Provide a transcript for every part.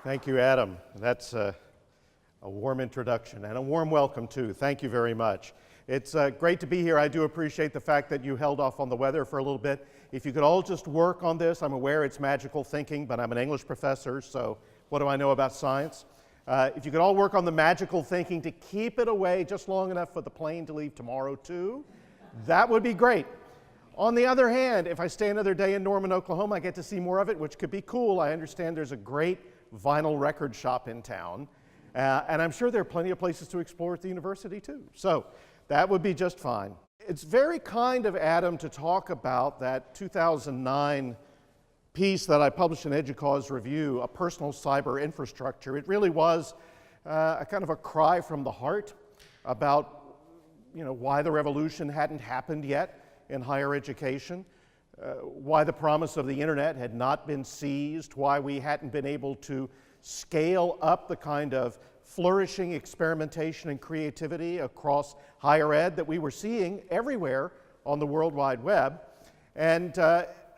Thank you, Adam. That's a warm introduction and a warm welcome, too. Thank you very much. It's great to be here. I do appreciate the fact that you held off on the weather for a little bit. If you could all just work on this, I'm aware it's magical thinking, but I'm an English professor, so what do I know about science? If you could all work on the magical thinking to keep it away just long enough for the plane to leave tomorrow, too, that would be great. On the other hand, if I stay another day in Norman, Oklahoma, I get to see more of it, which could be cool. I understand there's a great vinyl record shop in town, and I'm sure there are plenty of places to explore at the university, too. So that would be just fine. It's very kind of Adam to talk about that 2009 piece that I published in EDUCAUSE Review, A Personal Cyber Infrastructure. It really was a kind of a cry from the heart about why the revolution hadn't happened yet in higher education, why the promise of the internet had not been seized, why we hadn't been able to scale up the kind of flourishing experimentation and creativity across higher ed that we were seeing everywhere on the World Wide Web. And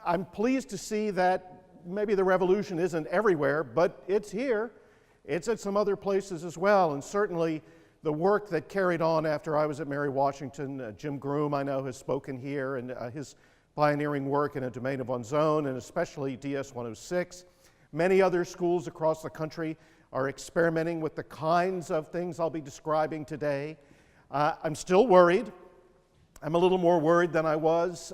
I'm pleased to see that maybe the revolution isn't everywhere, but it's here. It's at some other places as well, and certainly the work that carried on after I was at Mary Washington, Jim Groom, I know, has spoken here, and his pioneering work in a domain of one's own, and especially DS-106. Many other schools across the country are experimenting with the kinds of things I'll be describing today. I'm still worried. I'm a little more worried than I was,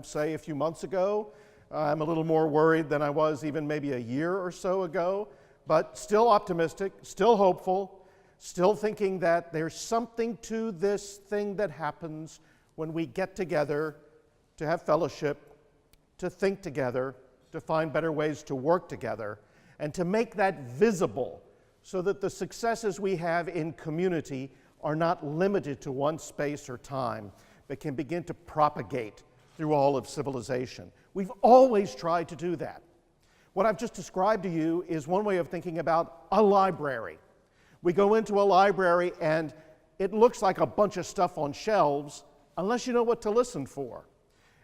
say, a few months ago. I'm a little more worried than I was even maybe a year or so ago, but still optimistic, still hopeful, still thinking that there's something to this thing that happens when we get together to have fellowship, to think together, to find better ways to work together, and to make that visible so that the successes we have in community are not limited to one space or time, but can begin to propagate through all of civilization. We've always tried to do that. What I've just described to you is one way of thinking about a library. We go into a library and it looks like a bunch of stuff on shelves unless you know what to listen for.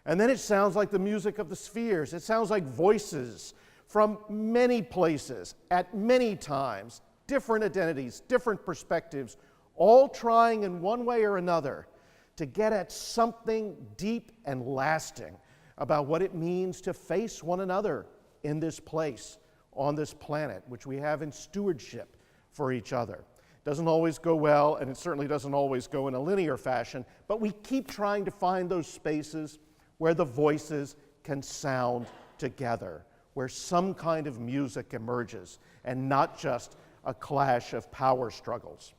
And then it sounds like the music of the spheres. It sounds like voices from many places, at many times, different identities, different perspectives, all trying in one way or another to get at something deep and lasting about what it means to face one another in this place, on this planet, which we have in stewardship for each other. It doesn't always go well, and it certainly doesn't always go in a linear fashion, but we keep trying to find those spaces where the voices can sound together, where some kind of music emerges, and not just a clash of power struggles.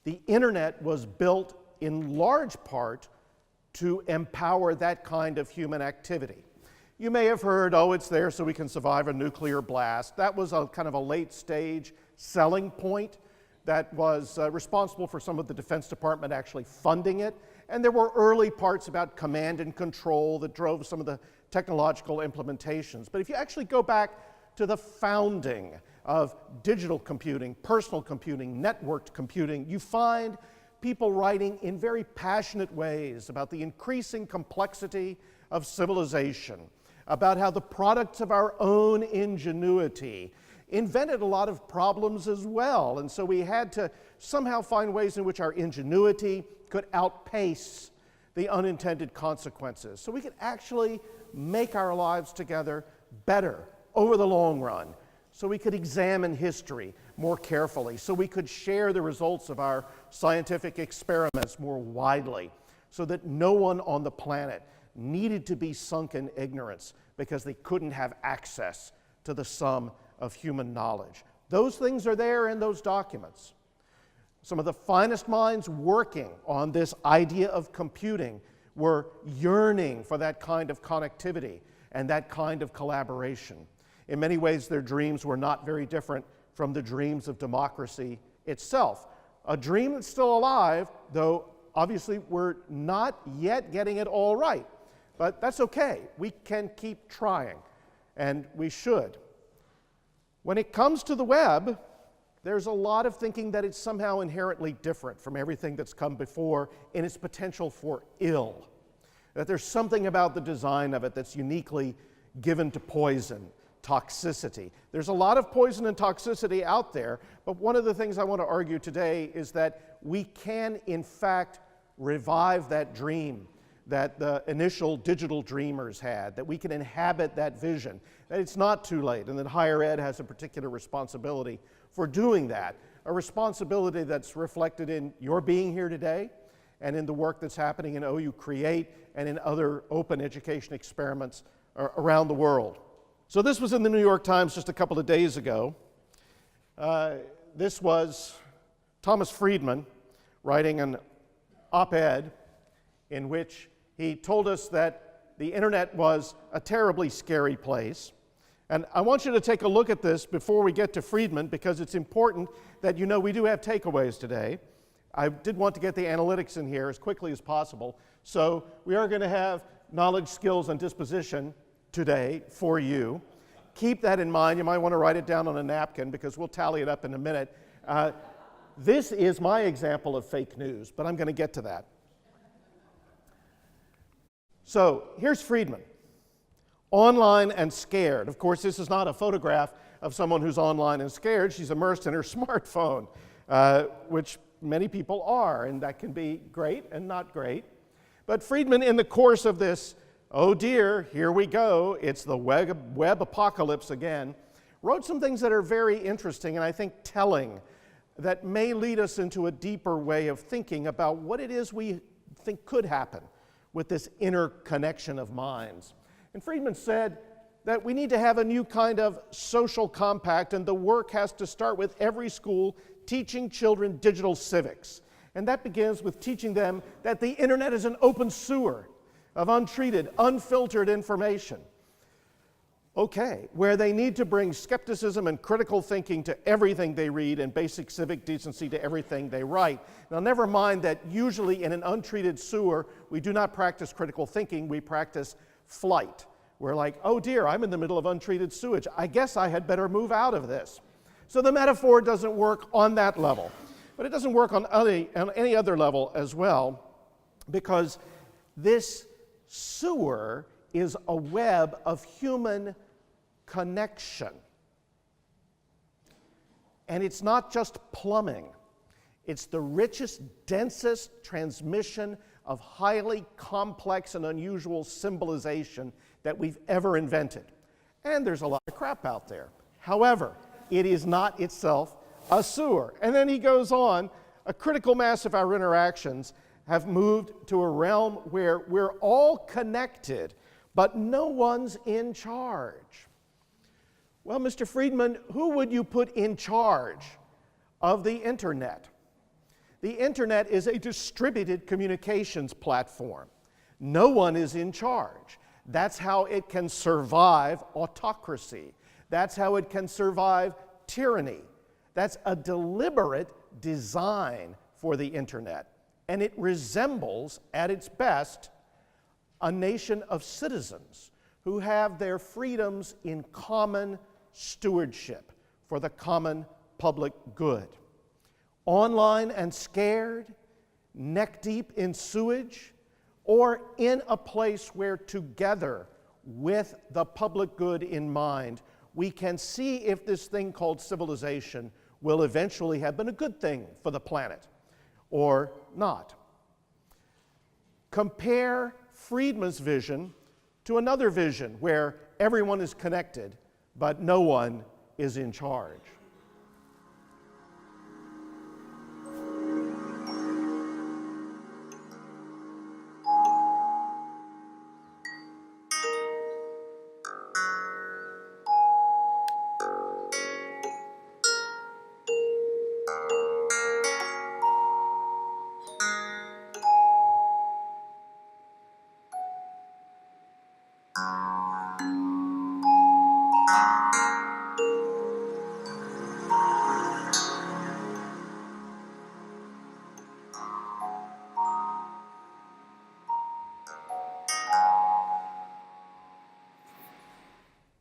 The internet was built in large part to empower that kind of human activity. You may have heard, oh, it's there so we can survive a nuclear blast. That was a kind of a late stage selling point that was responsible for some of the Defense Department actually funding it. And there were early parts about command and control that drove some of the technological implementations. But if you actually go back to the founding of digital computing, personal computing, networked computing, you find people writing in very passionate ways about the increasing complexity of civilization, about how the products of our own ingenuity invented a lot of problems as well. And so we had to somehow find ways in which our ingenuity could outpace the unintended consequences. So we could actually make our lives together better over the long run. So we could examine history more carefully. So we could share the results of our scientific experiments more widely. So that no one on the planet needed to be sunk in ignorance because they couldn't have access to the sum of human knowledge. Those things are there in those documents. Some of the finest minds working on this idea of computing were yearning for that kind of connectivity and that kind of collaboration. In many ways, their dreams were not very different from the dreams of democracy itself. A dream that's still alive, though obviously we're not yet getting it all right. But that's okay. We can keep trying, and we should. When it comes to the web, there's a lot of thinking that it's somehow inherently different from everything that's come before in its potential for ill. That there's something about the design of it that's uniquely given to poison, toxicity. There's a lot of poison and toxicity out there, but one of the things I want to argue today is that we can, in fact, revive that dream that the initial digital dreamers had, that we can inhabit that vision, that it's not too late, and that higher ed has a particular responsibility for doing that, a responsibility that's reflected in your being here today and in the work that's happening in OU Create and in other open education experiments around the world. So this was in the New York Times just a couple of days ago. This was Thomas Friedman writing an op-ed in which he told us that the internet was a terribly scary place. And I want you to take a look at this before we get to Friedman, because it's important that you know we do have takeaways today. I did want to get the analytics in here as quickly as possible. So we are going to have knowledge, skills, and disposition today for you. Keep that in mind. You might want to write it down on a napkin because we'll tally it up in a minute. This is my example of fake news, but I'm going to get to that. So here's Friedman. Online and scared. Of course, this is not a photograph of someone who's online and scared. She's immersed in her smartphone, which many people are, and that can be great and not great. But Friedman, in the course of this, oh dear, here we go, it's the web apocalypse again, wrote some things that are very interesting and I think telling, that may lead us into a deeper way of thinking about what it is we think could happen with this interconnection of minds. And Friedman said that we need to have a new kind of social compact, and the work has to start with every school teaching children digital civics. And that begins with teaching them that the internet is an open sewer of untreated, unfiltered information. Okay, where they need to bring skepticism and critical thinking to everything they read and basic civic decency to everything they write. Now, never mind that usually in an untreated sewer, we do not practice critical thinking, we practice flight. We're like, oh dear, I'm in the middle of untreated sewage. I guess I had better move out of this. So the metaphor doesn't work on that level, but it doesn't work on any other level as well, because this sewer is a web of human connection. And it's not just plumbing. It's the richest, densest transmission of highly complex and unusual symbolization that we've ever invented. And there's a lot of crap out there. However, it is not itself a sewer. And then he goes on, a critical mass of our interactions have moved to a realm where we're all connected, but no one's in charge. Well, Mr. Friedman, who would you put in charge of the internet? The internet is a distributed communications platform. No one is in charge. That's how it can survive autocracy. That's how it can survive tyranny. That's a deliberate design for the internet. And it resembles, at its best, a nation of citizens who have their freedoms in common stewardship for the common public good. Online and scared, neck deep in sewage, or in a place where together, with the public good in mind, we can see if this thing called civilization will eventually have been a good thing for the planet or not. Compare Friedman's vision to another vision where everyone is connected, but no one is in charge.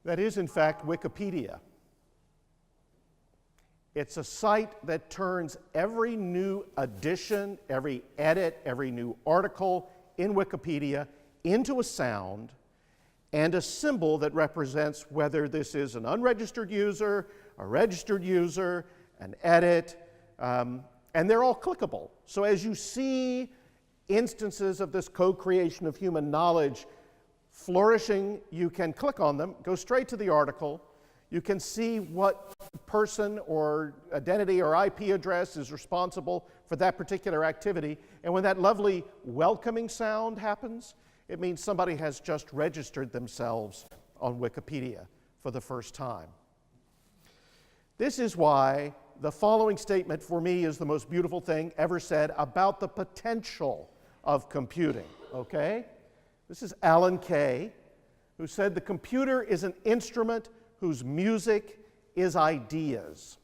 That is, in fact, Wikipedia. It's a site that turns every new addition, every edit, every new article in Wikipedia into a sound and a symbol that represents whether this is an unregistered user, a registered user, an edit, and they're all clickable. So as you see instances of this co-creation of human knowledge flourishing, you can click on them, go straight to the article. You can see what person or identity or IP address is responsible for that particular activity. And when that lovely welcoming sound happens, it means somebody has just registered themselves on Wikipedia for the first time. This is why the following statement for me is the most beautiful thing ever said about the potential of computing, okay? This is Alan Kay, who said the computer is an instrument whose music is ideas,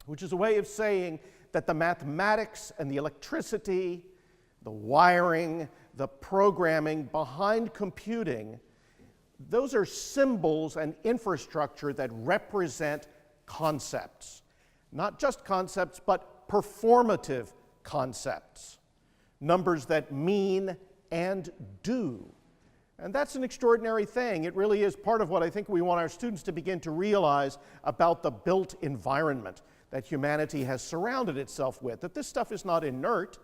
which is a way of saying that the mathematics and the electricity, the wiring, the programming behind computing, those are symbols and infrastructure that represent concepts. Not just concepts, but performative concepts. Numbers that mean and do. And that's an extraordinary thing. It really is part of what I think we want our students to begin to realize about the built environment that humanity has surrounded itself with, that this stuff is not inert.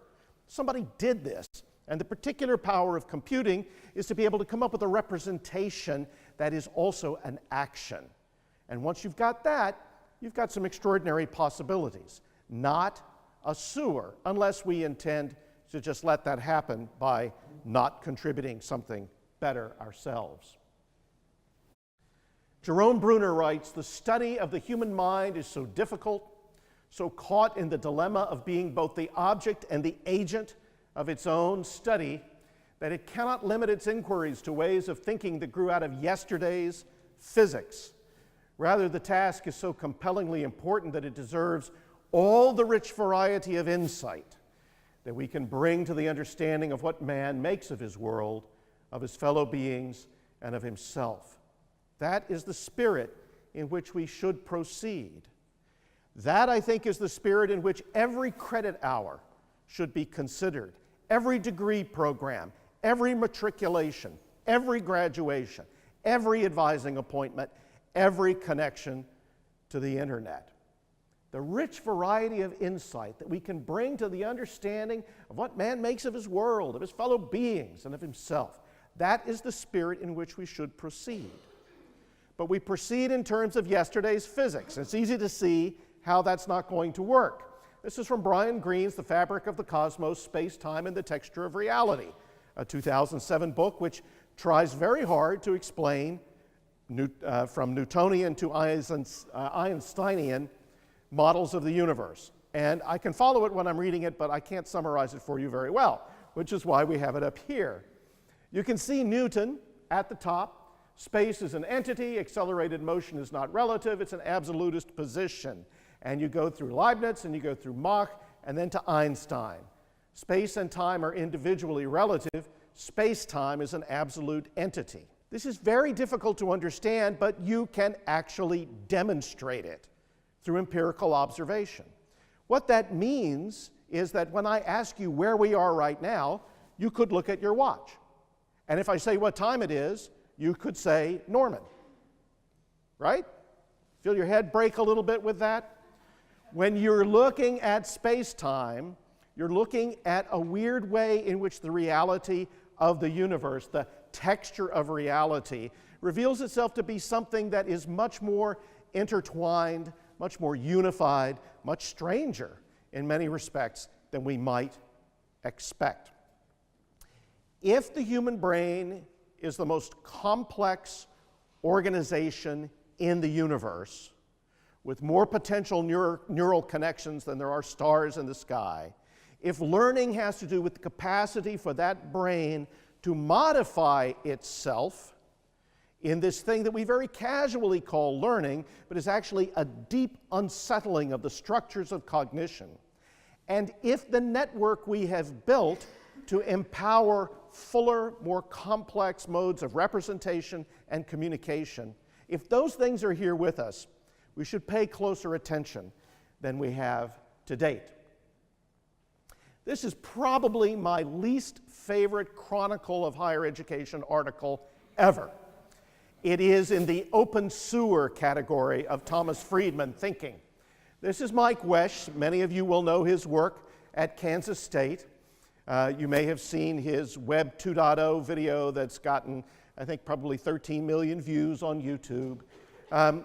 Somebody did this. And the particular power of computing is to be able to come up with a representation that is also an action. And once you've got that, you've got some extraordinary possibilities. Not a sewer, unless we intend to just let that happen by not contributing something better ourselves. Jerome Bruner writes, "The study of the human mind is so difficult, so caught in the dilemma of being both the object and the agent of its own study, that it cannot limit its inquiries to ways of thinking that grew out of yesterday's physics. Rather, the task is so compellingly important that it deserves all the rich variety of insight that we can bring to the understanding of what man makes of his world, of his fellow beings, and of himself. That is the spirit in which we should proceed. That, I think, is the spirit in which every credit hour should be considered, every degree program, every matriculation, every graduation, every advising appointment, every connection to the internet. The rich variety of insight that we can bring to the understanding of what man makes of his world, of his fellow beings, and of himself. That is the spirit in which we should proceed. But we proceed in terms of yesterday's physics. It's easy to see how that's not going to work. This is from Brian Greene's The Fabric of the Cosmos, Space-Time and the Texture of Reality, a 2007 book which tries very hard to explain from Newtonian to Einsteinian models of the universe. And I can follow it when I'm reading it, but I can't summarize it for you very well, which is why we have it up here. You can see Newton at the top. Space is an entity, accelerated motion is not relative, it's an absolutist position. And you go through Leibniz, and you go through Mach, and then to Einstein. Space and time are individually relative. Space-time is an absolute entity. This is very difficult to understand, but you can actually demonstrate it through empirical observation. What that means is that when I ask you where we are right now, you could look at your watch. And if I say what time it is, you could say Norman. Right? Feel your head break a little bit with that? When you're looking at space-time, you're looking at a weird way in which the reality of the universe, the texture of reality, reveals itself to be something that is much more intertwined, much more unified, much stranger in many respects than we might expect. If the human brain is the most complex organization in the universe, with more potential neural connections than there are stars in the sky, if learning has to do with the capacity for that brain to modify itself in this thing that we very casually call learning, but is actually a deep unsettling of the structures of cognition, and if the network we have built to empower fuller, more complex modes of representation and communication, if those things are here with us, we should pay closer attention than we have to date. This is probably my least favorite Chronicle of Higher Education article ever. It is in the open sewer category of Thomas Friedman thinking. This is Mike Wesch. Many of you will know his work at Kansas State. You may have seen his Web 2.0 video that's gotten, I think, probably 13 million views on YouTube.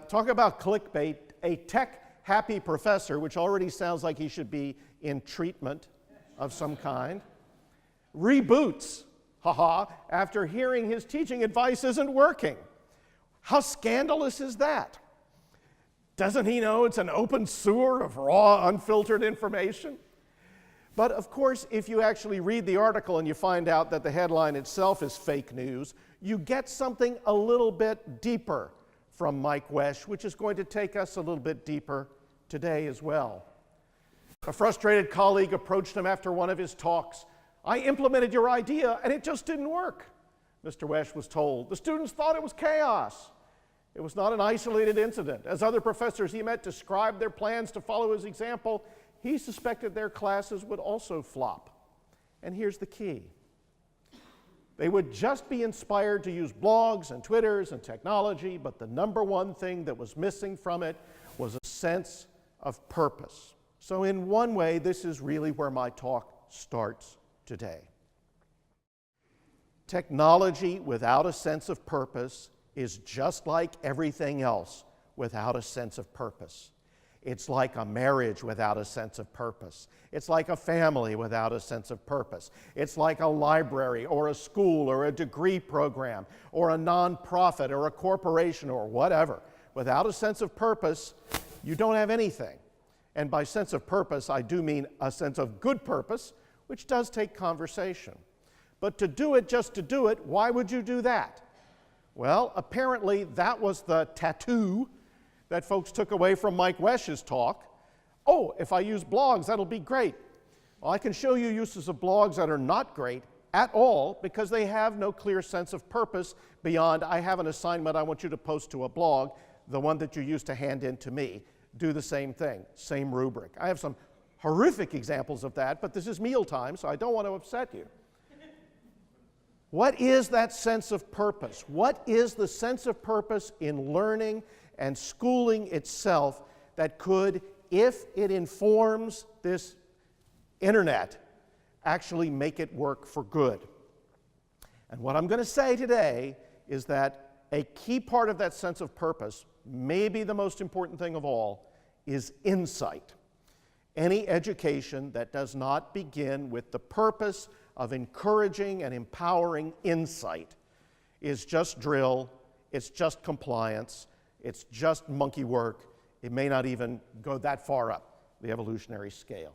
Talk about clickbait, a tech-happy professor, which already sounds like he should be in treatment of some kind, reboots, after hearing his teaching advice isn't working. How scandalous is that? Doesn't he know it's an open sewer of raw, unfiltered information? But of course, if you actually read the article and you find out that the headline itself is fake news, you get something a little bit deeper from Mike Wesch, which is going to take us a little bit deeper today as well. A frustrated colleague approached him after one of his talks. "I implemented your idea and it just didn't work," Mr. Wesch was told. "The students thought it was chaos." It was not an isolated incident. As other professors he met described their plans to follow his example, he suspected their classes would also flop. And here's the key. They would just be inspired to use blogs and Twitters and technology, but the number one thing that was missing from it was a sense of purpose. So in one way, this is really where my talk starts today. Technology without a sense of purpose is just like everything else without a sense of purpose. It's like a marriage without a sense of purpose. It's like a family without a sense of purpose. It's like a library or a school or a degree program or a nonprofit or a corporation or whatever. Without a sense of purpose, you don't have anything. And by sense of purpose, I do mean a sense of good purpose, which does take conversation. But to do it just to do it, why would you do that? Well, apparently that was the tattoo that folks took away from Mike Wesch's talk. Oh, if I use blogs, that'll be great. Well, I can show you uses of blogs that are not great at all because they have no clear sense of purpose beyond, I have an assignment I want you to post to a blog, the one that you used to hand in to me. Do the same thing, same rubric. I have some horrific examples of that, but this is mealtime, so I don't want to upset you. What is that sense of purpose? What is the sense of purpose in learning and schooling itself that could, if it informs this internet, actually make it work for good? And what I'm going to say today is that a key part of that sense of purpose, maybe the most important thing of all, is insight. Any education that does not begin with the purpose of encouraging and empowering insight is just drill, it's just compliance, it's just monkey work. It may not even go that far up the evolutionary scale.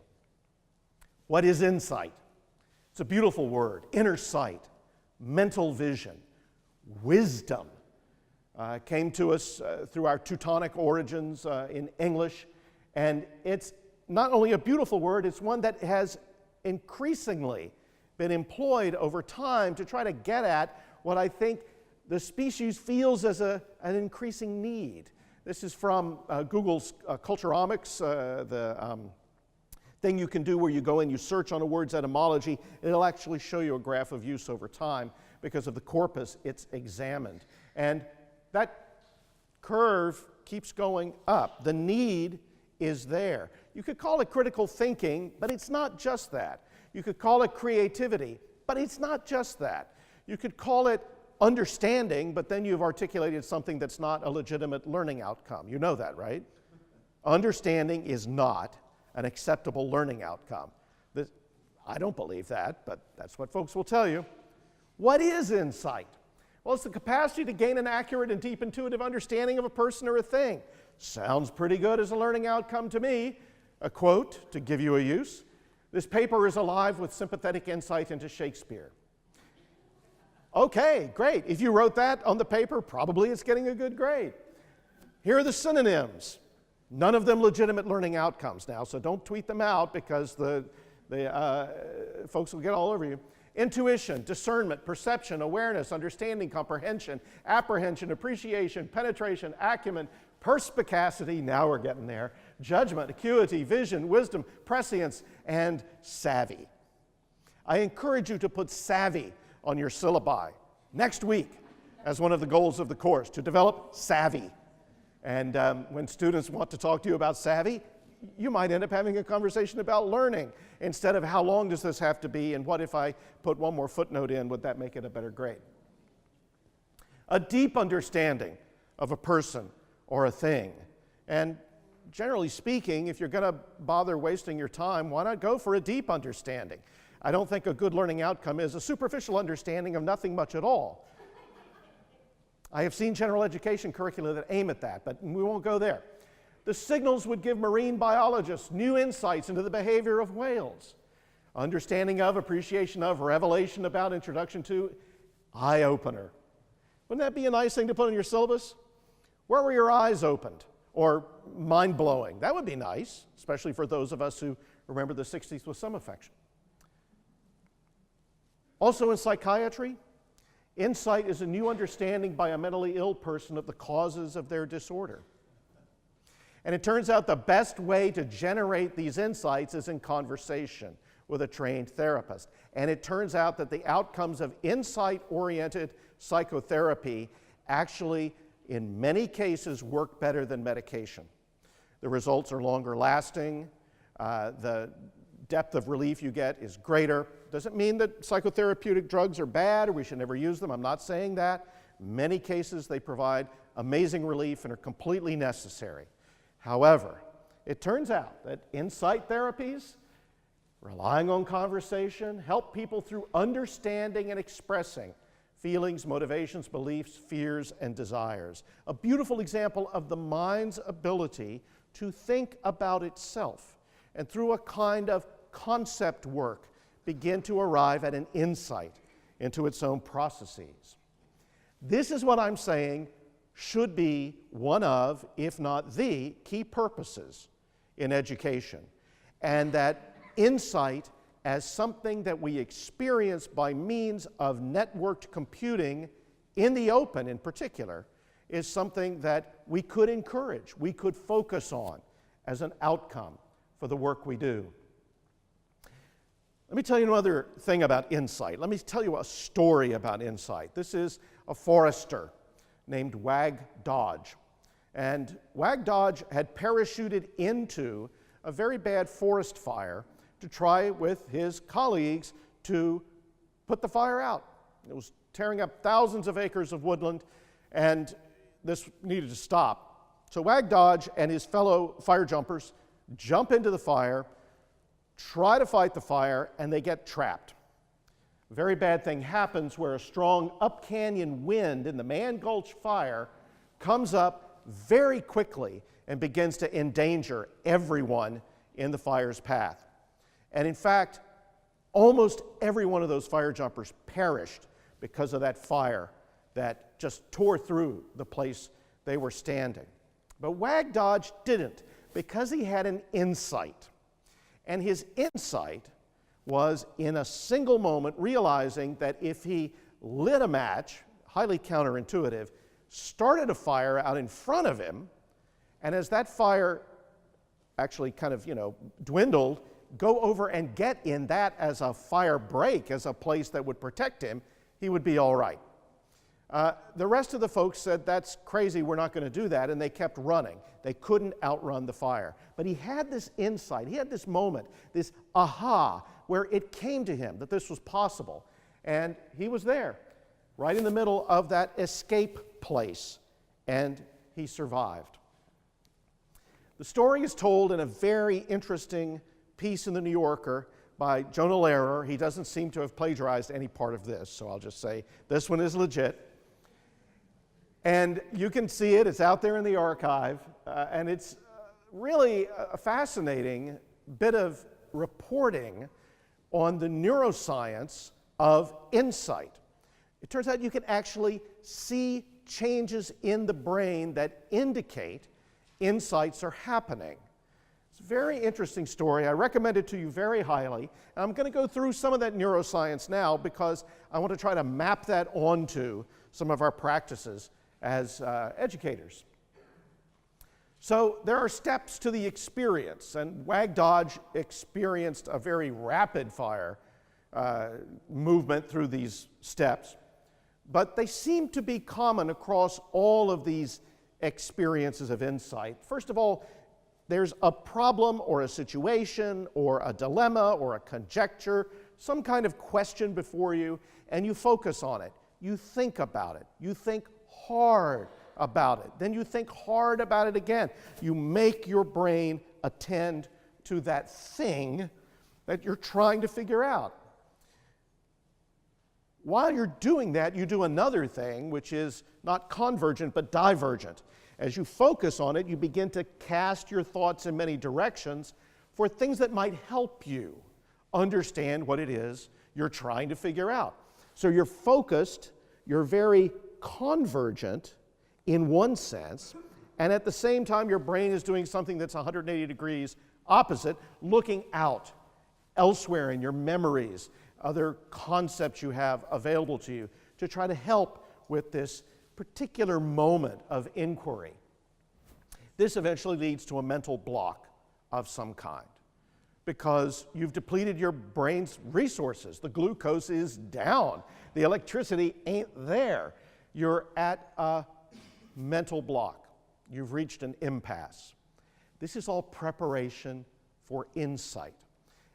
What is insight? It's a beautiful word. Inner sight, mental vision, wisdom. Came to us through our Teutonic origins in English, and it's not only a beautiful word, it's one that has increasingly been employed over time to try to get at what I think the species feels as an increasing need. This is from Google's Culturomics, the thing you can do where you go and you search on a word's etymology. It'll actually show you a graph of use over time because of the corpus it's examined. And that curve keeps going up. The need is there. You could call it critical thinking, but it's not just that. You could call it creativity, but it's not just that. You could call it understanding, but then you've articulated something that's not a legitimate learning outcome. You know that, right? Understanding is not an acceptable learning outcome. I don't believe that, but that's what folks will tell you. What is insight? Well, it's the capacity to gain an accurate and deep intuitive understanding of a person or a thing. Sounds pretty good as a learning outcome to me. A quote, to give you a use: "This paper is alive with sympathetic insight into Shakespeare." Okay, great. If you wrote that on the paper, probably it's getting a good grade. Here are the synonyms. None of them legitimate learning outcomes now, so don't tweet them out because the folks will get all over you. Intuition, discernment, perception, awareness, understanding, comprehension, apprehension, appreciation, penetration, acumen, perspicacity, now we're getting there, judgment, acuity, vision, wisdom, prescience, and savvy. I encourage you to put savvy on your syllabi next week. as one of the goals of the course, to develop savvy. And when students want to talk to you about savvy, you might end up having a conversation about learning instead of how long does this have to be and what if I put one more footnote in, would that make it a better grade? A deep understanding of a person or a thing. And generally speaking, if you're going to bother wasting your time, why not go for a deep understanding? I don't think a good learning outcome is a superficial understanding of nothing much at all. I have seen general education curricula that aim at that, but we won't go there. The signals would give marine biologists new insights into the behavior of whales. Understanding of, appreciation of, revelation about, introduction to, eye-opener. Wouldn't that be a nice thing to put in your syllabus? Where were your eyes opened? Or mind-blowing? That would be nice, especially for those of us who remember the 60s with some affection. Also in psychiatry, insight is a new understanding by a mentally ill person of the causes of their disorder. And it turns out the best way to generate these insights is in conversation with a trained therapist. And it turns out that the outcomes of insight-oriented psychotherapy actually, in many cases, work better than medication. The results are longer lasting. The depth of relief you get is greater. Doesn't mean that psychotherapeutic drugs are bad or we should never use them. I'm not saying that. In many cases, they provide amazing relief and are completely necessary. However, it turns out that insight therapies, relying on conversation, help people through understanding and expressing feelings, motivations, beliefs, fears, and desires. A beautiful example of the mind's ability to think about itself and through a kind of concept work begin to arrive at an insight into its own processes. This is what I'm saying should be one of, if not the, key purposes in education. And that insight as something that we experience by means of networked computing in the open in particular is something that we could encourage, we could focus on as an outcome for the work we do. Let me tell you another thing about insight. Let me tell you a story about insight. This is a forester named Wag Dodge. And Wag Dodge had parachuted into a very bad forest fire to try with his colleagues to put the fire out. It was tearing up thousands of acres of woodland, and this needed to stop. So Wag Dodge and his fellow fire jumpers jump into the fire, try to fight the fire, and they get trapped. A very bad thing happens where a strong up-canyon wind in the Man Gulch fire comes up very quickly and begins to endanger everyone in the fire's path. And in fact, almost every one of those fire jumpers perished because of that fire that just tore through the place they were standing. But Wag Dodge didn't, because he had an insight. And his insight was in a single moment realizing that if he lit a match, highly counterintuitive, started a fire out in front of him, and as that fire actually kind of, dwindled, go over and get in that as a fire break, as a place that would protect him, he would be all right. The rest of the folks said, that's crazy, we're not going to do that, and they kept running. They couldn't outrun the fire. But he had this insight, he had this moment, this aha, where it came to him that this was possible. And he was there, right in the middle of that escape place, and he survived. The story is told in a very interesting piece in the New Yorker by Jonah Lehrer. He doesn't seem to have plagiarized any part of this, so I'll just say this one is legit. And you can see it, it's out there in the archive, and it's really a fascinating bit of reporting on the neuroscience of insight. It turns out you can actually see changes in the brain that indicate insights are happening. It's a very interesting story. I recommend it to you very highly. And I'm going to go through some of that neuroscience now because I want to try to map that onto some of our practices as educators. So there are steps to the experience, and Wag Dodge experienced a very rapid fire movement through these steps. but they seem to be common across all of these experiences of insight. First of all, there's a problem or a situation or a dilemma or a conjecture, some kind of question before you, and you focus on it. You think about it. You think hard about it. Then you think hard about it again. You make your brain attend to that thing that you're trying to figure out. While you're doing that, you do another thing, which is not convergent, but divergent. As you focus on it, you begin to cast your thoughts in many directions for things that might help you understand what it is you're trying to figure out. So you're focused, you're very convergent in one sense, and at the same time your brain is doing something that's 180 degrees opposite, looking out elsewhere in your memories, other concepts you have available to you to try to help with this particular moment of inquiry. This eventually leads to a mental block of some kind because you've depleted your brain's resources. The glucose is down. The electricity ain't there. You're at a mental block. You've reached an impasse. This is all preparation for insight.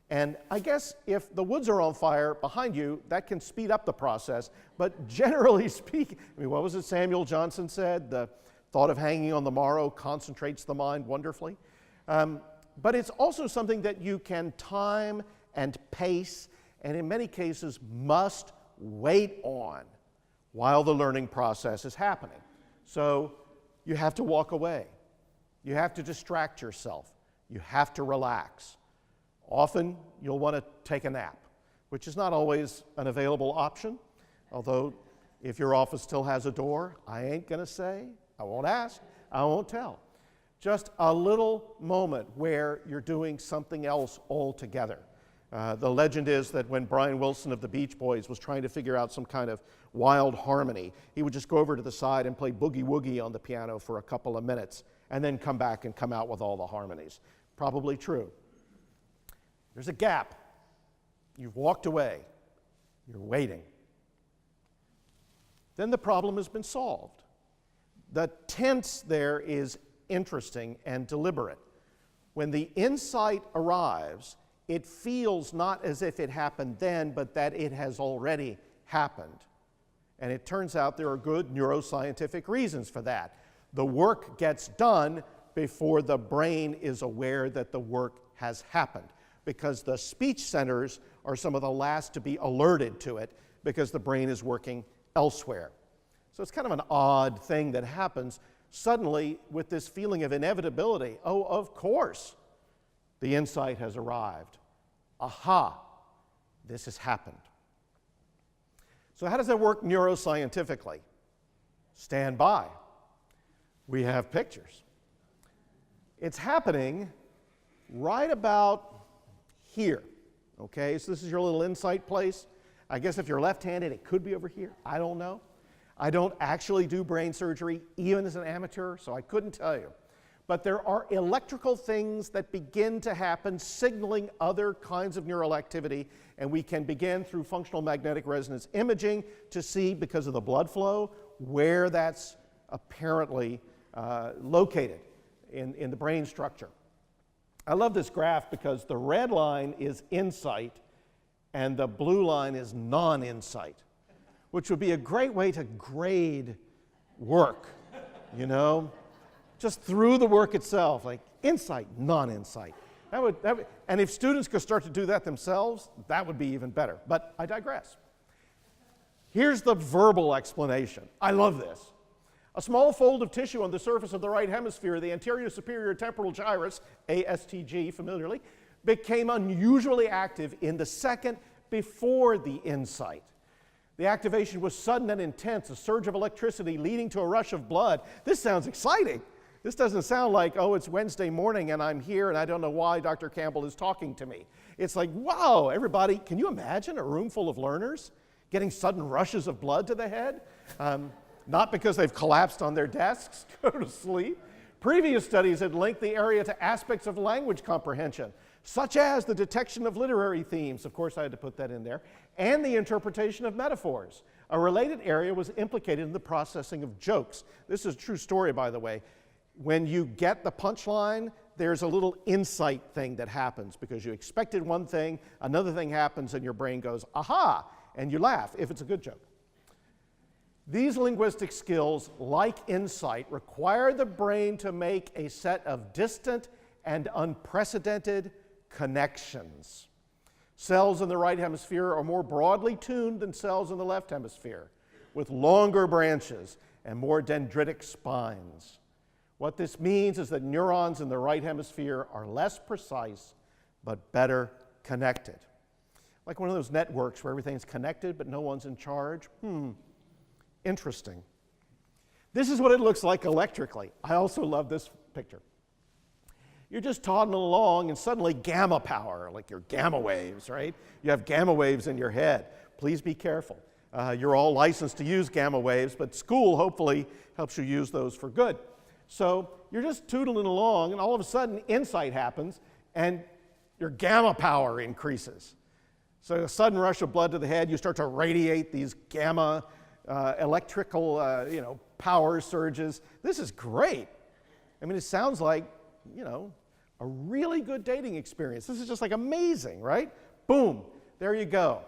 And I guess if the woods are on fire behind you, that can speed up the process. But generally speaking, I mean, what was it Samuel Johnson said? The thought of hanging on the morrow concentrates the mind wonderfully. But it's also something that you can time and pace, and in many cases must wait on while the learning process is happening. So you have to walk away. You have to distract yourself. You have to relax. Often you'll want to take a nap, which is not always an available option, although if your office still has a door, I ain't going to say, I won't ask, I won't tell. Just a little moment where you're doing something else altogether. The legend is that when Brian Wilson of the Beach Boys was trying to figure out some kind of wild harmony, he would just go over to the side and play boogie woogie on the piano for a couple of minutes and then come back and come out with all the harmonies. Probably true. There's a gap. You've walked away. You're waiting. Then the problem has been solved. The tense there is interesting and deliberate. When the insight arrives, it feels not as if it happened then, but that it has already happened. And it turns out there are good neuroscientific reasons for that. The work gets done before the brain is aware that the work has happened, because the speech centers are some of the last to be alerted to it because the brain is working elsewhere. So it's kind of an odd thing that happens suddenly with this feeling of inevitability. Oh, of course, the insight has arrived. Aha, this has happened. So how does that work neuroscientifically? Stand by. We have pictures. It's happening right about here, okay? So this is your little insight place. I guess if you're left-handed, it could be over here. I don't know. I don't actually do brain surgery, even as an amateur, so I couldn't tell you. But there are electrical things that begin to happen, signaling other kinds of neural activity, and we can begin through functional magnetic resonance imaging to see, because of the blood flow, where that's apparently located in the brain structure. I love this graph because the red line is insight and the blue line is non-insight, which would be a great way to grade work, you know? Just through the work itself, like insight, non-insight. That would, and if students could start to do that themselves, that would be even better. But I digress. Here's the verbal explanation. I love this. A small fold of tissue on the surface of the right hemisphere, the anterior superior temporal gyrus, ASTG familiarly, became unusually active in the second before the insight. The activation was sudden and intense, a surge of electricity leading to a rush of blood. This sounds exciting. This doesn't sound like, oh, it's Wednesday morning and I'm here and I don't know why Dr. Campbell is talking to me. It's like, wow, everybody, can you imagine a room full of learners getting sudden rushes of blood to the head? Not because they've collapsed on their desks, go to sleep. Previous studies had linked the area to aspects of language comprehension, such as the detection of literary themes, of course I had to put that in there, and the interpretation of metaphors. A related area was implicated in the processing of jokes. This is a true story, by the way. When you get the punchline, there's a little insight thing that happens because you expected one thing, another thing happens, and your brain goes, aha, and you laugh if it's a good joke. These linguistic skills, like insight, require the brain to make a set of distant and unprecedented connections. Cells in the right hemisphere are more broadly tuned than cells in the left hemisphere, with longer branches and more dendritic spines. What this means is that neurons in the right hemisphere are less precise, but better connected. Like one of those networks where everything's connected, but no one's in charge. Interesting. This is what it looks like electrically. I also love this picture. You're just toddling along and suddenly gamma power, like your gamma waves, right? You have gamma waves in your head. Please be careful. You're all licensed to use gamma waves, but school hopefully helps you use those for good. So you're just tootling along and all of a sudden insight happens and your gamma power increases. So a sudden rush of blood to the head, you start to radiate these gamma electrical power surges. This is great. I mean, it sounds like, a really good dating experience. This is just like amazing, right? Boom, there you go.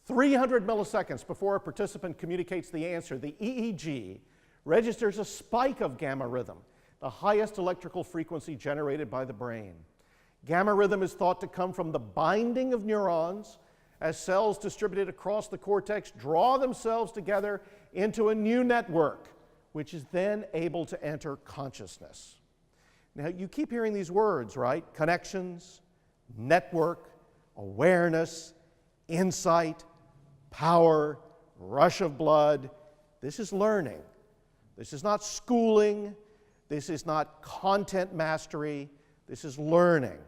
300 milliseconds before a participant communicates the answer, the EEG registers a spike of gamma rhythm, the highest electrical frequency generated by the brain. Gamma rhythm is thought to come from the binding of neurons as cells distributed across the cortex draw themselves together into a new network, which is then able to enter consciousness. Now, you keep hearing these words, right? Connections, network, awareness, insight, power, rush of blood. This is learning. This is not schooling. This is not content mastery. This is learning.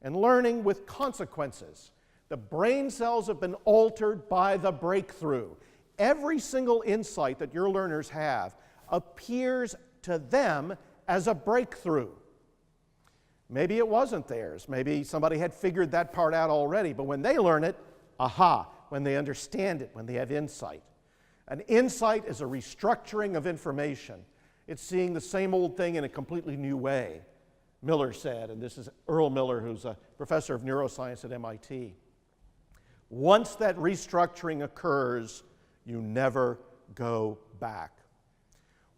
And learning with consequences. The brain cells have been altered by the breakthrough. Every single insight that your learners have appears to them as a breakthrough. Maybe it wasn't theirs. Maybe somebody had figured that part out already. But when they learn it, aha, when they understand it, when they have insight. An insight is a restructuring of information. It's seeing the same old thing in a completely new way, Miller said, and this is Earl Miller, who's a professor of neuroscience at MIT. Once that restructuring occurs, you never go back.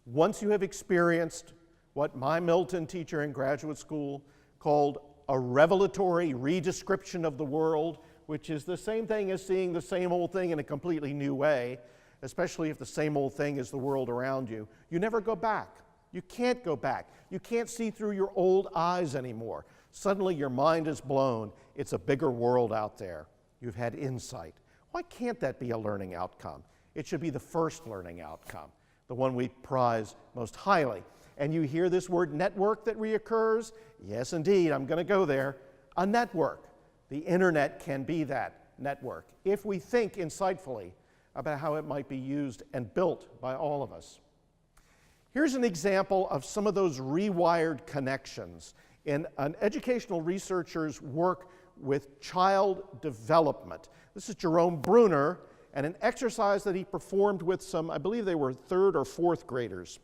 Once you have experienced what my Milton teacher in graduate school called a revelatory redescription of the world, which is the same thing as seeing the same old thing in a completely new way, especially if the same old thing is the world around you, you never go back. You can't go back. You can't see through your old eyes anymore. Suddenly your mind is blown. It's a bigger world out there. You've had insight. Why can't that be a learning outcome? It should be the first learning outcome, the one we prize most highly. And you hear this word network that reoccurs? Yes, indeed, I'm going to go there. A network. The internet can be that network if we think insightfully about how it might be used and built by all of us. Here's an example of some of those rewired connections in an educational researcher's work with child development. This is Jerome Bruner and an exercise that he performed with some, I believe they were third or fourth graders.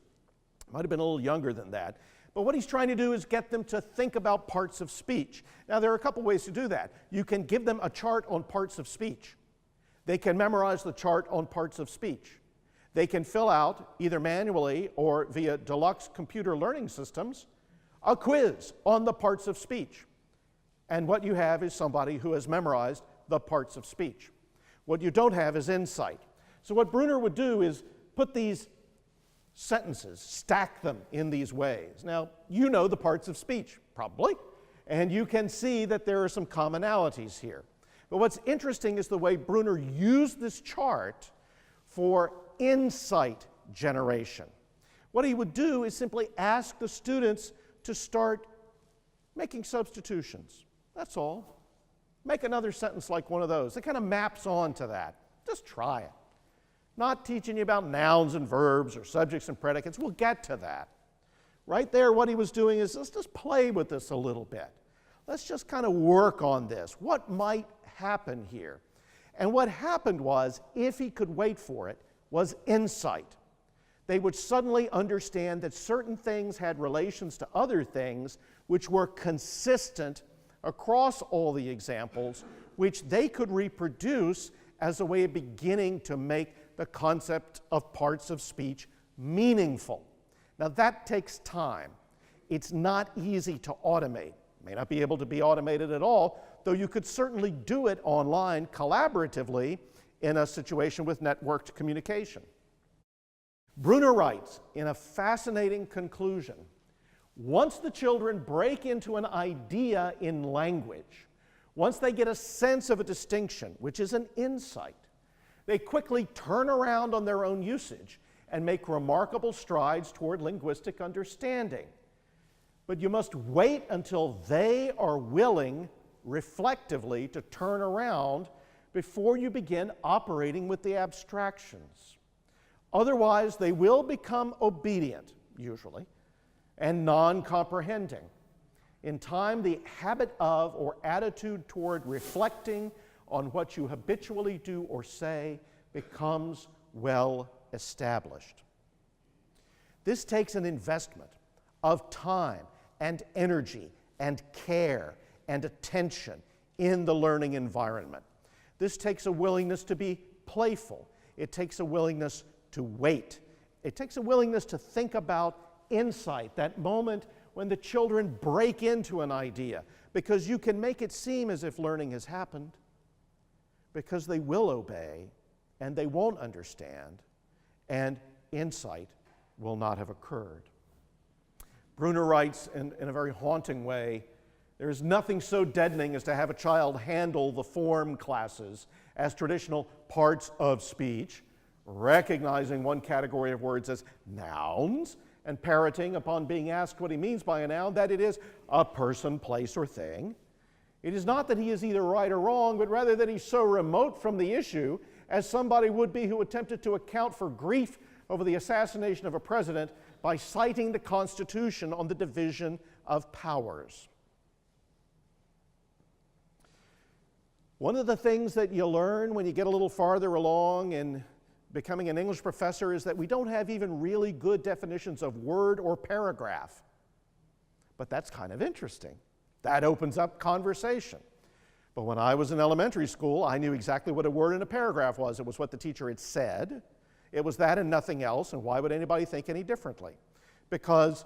Might have been a little younger than that. But what he's trying to do is get them to think about parts of speech. Now, there are a couple ways to do that. You can give them a chart on parts of speech. They can memorize the chart on parts of speech. They can fill out, either manually or via deluxe computer learning systems, a quiz on the parts of speech. And what you have is somebody who has memorized the parts of speech. What you don't have is insight. So what Bruner would do is put these sentences, stack them in these ways. Now, you know the parts of speech, probably, and you can see that there are some commonalities here. But what's interesting is the way Bruner used this chart for insight generation. What he would do is simply ask the students to start making substitutions. That's all. Make another sentence like one of those. It kind of maps on to that. Just try it. Not teaching you about nouns and verbs or subjects and predicates. We'll get to that. Right there, what he was doing is, let's just play with this a little bit. Let's just kind of work on this. What might happen here? And what happened was, if he could wait for it, was insight. They would suddenly understand that certain things had relations to other things which were consistent across all the examples, which they could reproduce as a way of beginning to make the concept of parts of speech meaningful. Now that takes time. It's not easy to automate. It may not be able to be automated at all, though you could certainly do it online collaboratively in a situation with networked communication. Bruner writes in a fascinating conclusion, once the children break into an idea in language, once they get a sense of a distinction, which is an insight, they quickly turn around on their own usage and make remarkable strides toward linguistic understanding. But you must wait until they are willing, reflectively, to turn around before you begin operating with the abstractions. Otherwise, they will become obedient, usually, and non-comprehending. In time, the habit of or attitude toward reflecting on what you habitually do or say becomes well established. This takes an investment of time and energy and care and attention in the learning environment. This takes a willingness to be playful. It takes a willingness to wait. It takes a willingness to think about insight, that moment when the children break into an idea, because you can make it seem as if learning has happened, because they will obey and they won't understand, and insight will not have occurred. Bruner writes in a very haunting way, there is nothing so deadening as to have a child handle the form classes as traditional parts of speech, recognizing one category of words as nouns, and parroting upon being asked what he means by a noun, that it is a person, place, or thing. It is not that he is either right or wrong, but rather that he's so remote from the issue as somebody would be who attempted to account for grief over the assassination of a president by citing the Constitution on the division of powers. One of the things that you learn when you get a little farther along in becoming an English professor is that we don't have even really good definitions of word or paragraph. But that's kind of interesting. That opens up conversation. But when I was in elementary school, I knew exactly what a word and a paragraph was. It was what the teacher had said. It was that and nothing else, and why would anybody think any differently? Because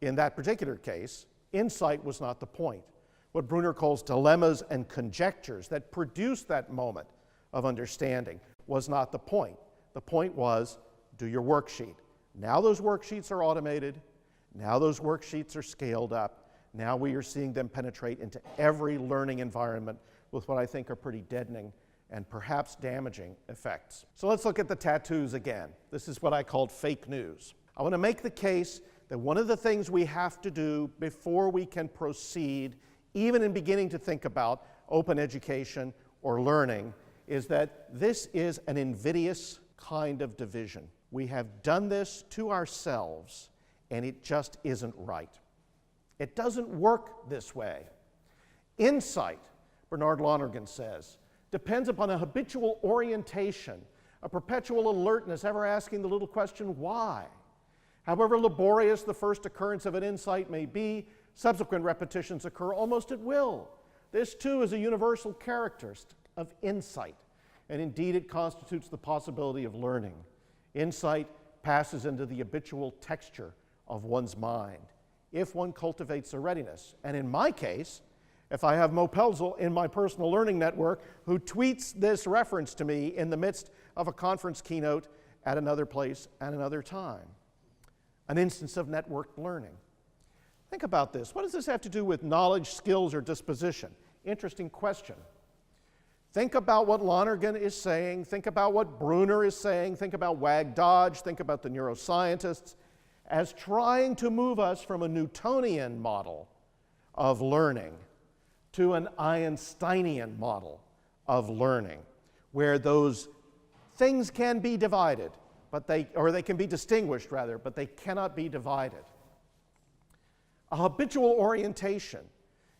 in that particular case, insight was not the point. What Bruner calls dilemmas and conjectures that produce that moment of understanding was not the point. The point was, do your worksheet. Now those worksheets are automated. Now those worksheets are scaled up. Now we are seeing them penetrate into every learning environment with what I think are pretty deadening and perhaps damaging effects. So let's look at the tattoos again. This is what I called fake news. I want to make the case that one of the things we have to do before we can proceed, even in beginning to think about open education or learning, is that this is an invidious kind of division. We have done this to ourselves, and it just isn't right. It doesn't work this way. Insight, Bernard Lonergan says, depends upon a habitual orientation, a perpetual alertness, ever asking the little question, why? However laborious the first occurrence of an insight may be, subsequent repetitions occur almost at will. This, too, is a universal characteristic of insight, and indeed it constitutes the possibility of learning. Insight passes into the habitual texture of one's mind if one cultivates a readiness. And in my case, if I have Mo Pelzel in my personal learning network who tweets this reference to me in the midst of a conference keynote at another place at another time. An instance of networked learning. Think about this. What does this have to do with knowledge, skills, or disposition? Interesting question. Think about what Lonergan is saying. Think about what Bruner is saying. Think about Wag Dodge. Think about the neuroscientists as trying to move us from a Newtonian model of learning to an Einsteinian model of learning, where those things can be divided, they can be distinguished rather, but they cannot be divided. A habitual orientation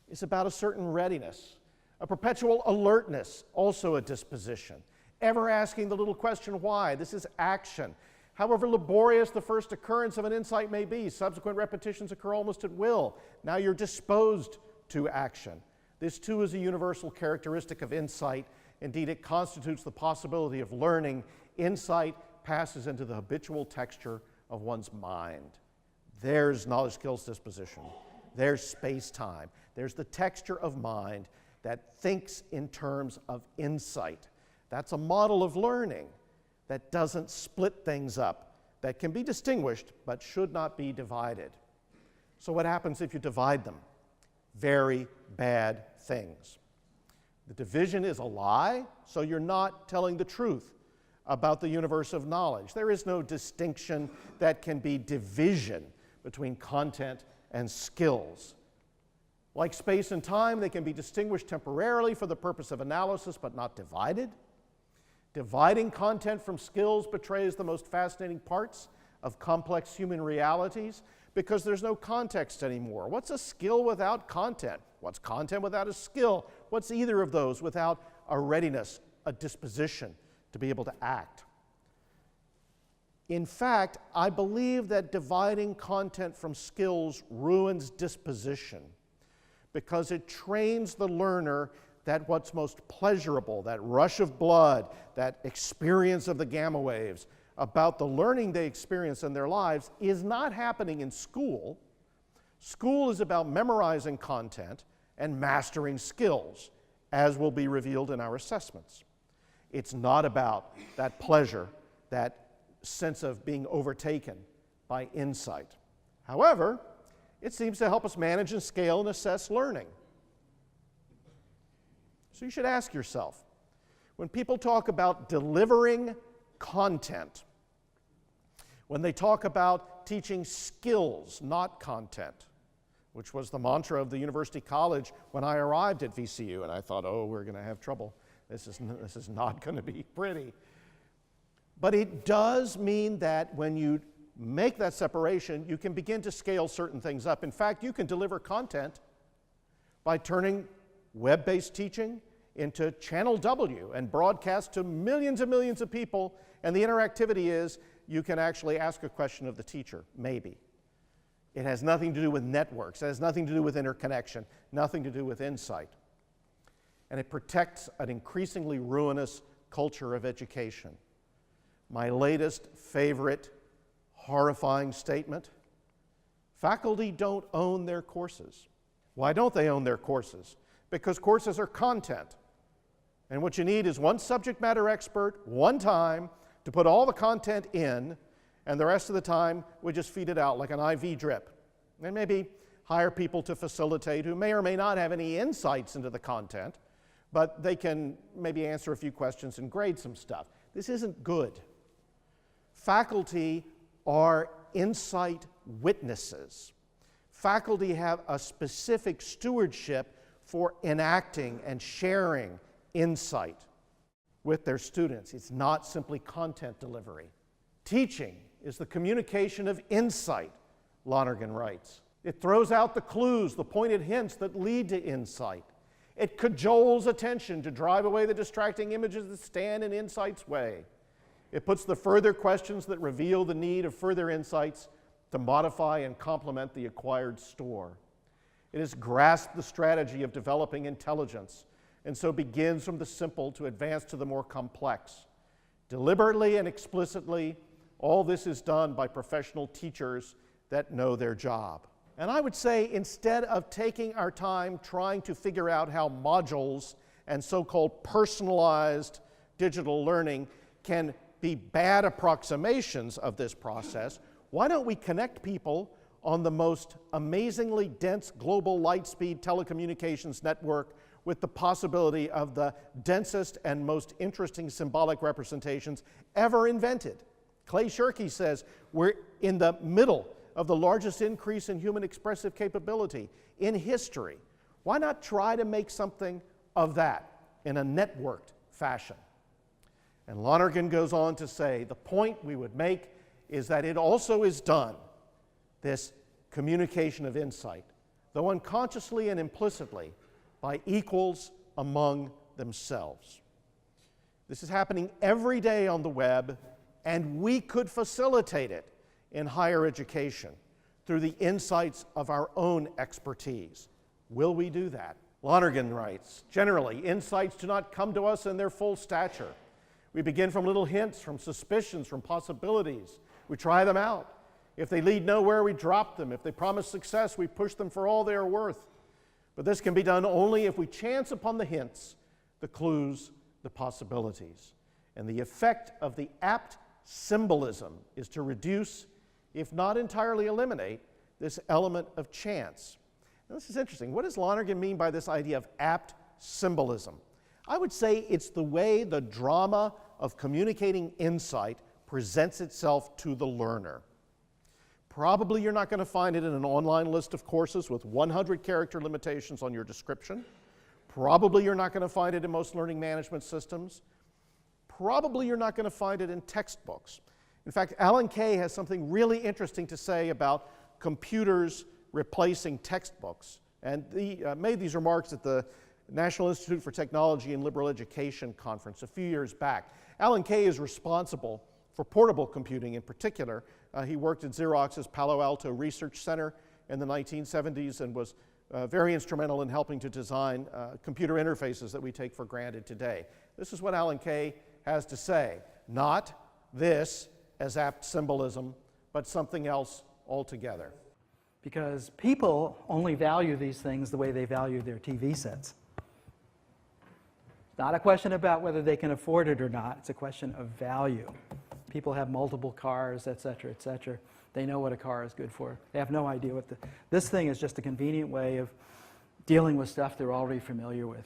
is about a certain readiness, A perpetual alertness, also a disposition. Ever asking the little question, why? This is action. However laborious the first occurrence of an insight may be, subsequent repetitions occur almost at will. Now you're disposed to action. This too is a universal characteristic of insight. Indeed, it constitutes the possibility of learning. Insight passes into the habitual texture of one's mind. There's knowledge, skills, disposition. There's space-time. There's the texture of mind that thinks in terms of insight. That's a model of learning that doesn't split things up, that can be distinguished but should not be divided. So what happens if you divide them? Very bad things. The division is a lie, so you're not telling the truth about the universe of knowledge. There is no distinction that can be division between content and skills. Like space and time, they can be distinguished temporarily for the purpose of analysis, but not divided. Dividing content from skills betrays the most fascinating parts of complex human realities because there's no context anymore. What's a skill without content? What's content without a skill? What's either of those without a readiness, a disposition to be able to act? In fact, I believe that dividing content from skills ruins disposition because it trains the learner that what's most pleasurable, that rush of blood, that experience of the gamma waves, about the learning they experience in their lives is not happening in school. School is about memorizing content and mastering skills, as will be revealed in our assessments. It's not about that pleasure, that sense of being overtaken by insight. However, it seems to help us manage and scale and assess learning. So you should ask yourself, when people talk about delivering content, when they talk about teaching skills, not content, which was the mantra of the University College when I arrived at VCU, and I thought, oh, we're going to have trouble. This is not going to be pretty. But it does mean that when you make that separation, you can begin to scale certain things up. In fact, you can deliver content by turning web-based teaching into Channel W and broadcast to millions and millions of people, and the interactivity is you can actually ask a question of the teacher, maybe. It has nothing to do with networks. It has nothing to do with interconnection, nothing to do with insight. And it protects an increasingly ruinous culture of education. My latest favorite horrifying statement: faculty don't own their courses. Why don't they own their courses? Because courses are content. And what you need is one subject matter expert, one time, to put all the content in, and the rest of the time we just feed it out like an IV drip. And maybe hire people to facilitate who may or may not have any insights into the content, but they can maybe answer a few questions and grade some stuff. This isn't good. Faculty are insight witnesses. Faculty have a specific stewardship for enacting and sharing insight with their students. It's not simply content delivery. Teaching is the communication of insight, Lonergan writes. It throws out the clues, the pointed hints that lead to insight. It cajoles attention to drive away the distracting images that stand in insight's way. It puts the further questions that reveal the need of further insights to modify and complement the acquired store. It has grasped the strategy of developing intelligence, and so begins from the simple to advance to the more complex. Deliberately and explicitly, all this is done by professional teachers that know their job. And I would say, instead of taking our time trying to figure out how modules and so-called personalized digital learning can be bad approximations of this process, why don't we connect people on the most amazingly dense global light-speed telecommunications network with the possibility of the densest and most interesting symbolic representations ever invented? Clay Shirky says we're in the middle of the largest increase in human expressive capability in history. Why not try to make something of that in a networked fashion? And Lonergan goes on to say, the point we would make is that it also is done, this communication of insight, though unconsciously and implicitly, by equals among themselves. This is happening every day on the web, and we could facilitate it in higher education through the insights of our own expertise. Will we do that? Lonergan writes, generally, insights do not come to us in their full stature. We begin from little hints, from suspicions, from possibilities. We try them out. If they lead nowhere, we drop them. If they promise success, we push them for all they are worth. But this can be done only if we chance upon the hints, the clues, the possibilities. And the effect of the apt symbolism is to reduce, if not entirely eliminate, this element of chance. Now, this is interesting. What does Lonergan mean by this idea of apt symbolism? I would say it's the way the drama of communicating insight presents itself to the learner. Probably you're not going to find it in an online list of courses with 100 character limitations on your description. Probably you're not going to find it in most learning management systems. Probably you're not going to find it in textbooks. In fact, Alan Kay has something really interesting to say about computers replacing textbooks. And he made these remarks at the National Institute for Technology and Liberal Education conference a few years back. Alan Kay is responsible for portable computing in particular. He worked at Xerox's Palo Alto Research Center in the 1970s and was very instrumental in helping to design computer interfaces that we take for granted today. This is what Alan Kay has to say. Not this as apt symbolism, but something else altogether. Because people only value these things the way they value their TV sets. It's not a question about whether they can afford it or not. It's a question of value. People have multiple cars, et cetera, et cetera. They know what a car is good for. They have no idea what this thing is just a convenient way of dealing with stuff they're already familiar with.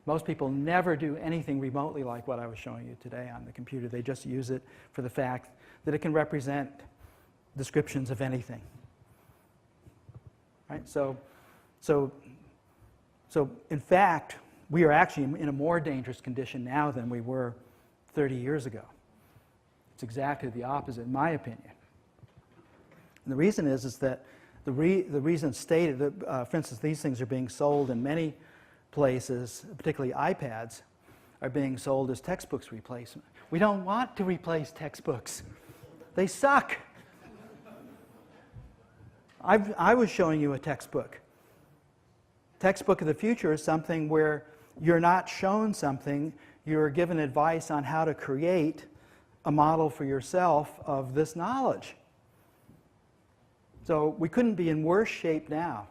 Most people never do anything remotely like what I was showing you today on the computer. They just use it for the fact that it can represent descriptions of anything. Right? So in fact, we are actually in a more dangerous condition now than we were 30 years ago. It's exactly the opposite, in my opinion. And the reason is that the reason stated that, for instance, these things are being sold in many places, particularly iPads, are being sold as textbooks replacement. We don't want to replace textbooks. They suck. I was showing you a textbook. Textbook of the future is something where you're not shown something, you're given advice on how to create a model for yourself of this knowledge. So we couldn't be in worse shape now.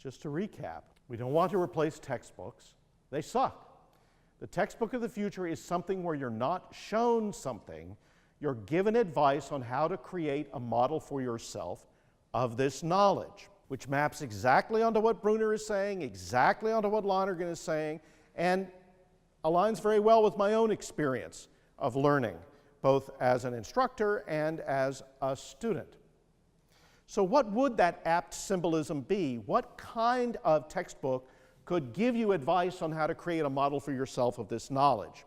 Just to recap, we don't want to replace textbooks. They suck. The textbook of the future is something where you're not shown something, you're given advice on how to create a model for yourself of this knowledge, which maps exactly onto what Bruner is saying, exactly onto what Lonergan is saying, and aligns very well with my own experience of learning, both as an instructor and as a student. So what would that apt symbolism be? What kind of textbook could give you advice on how to create a model for yourself of this knowledge?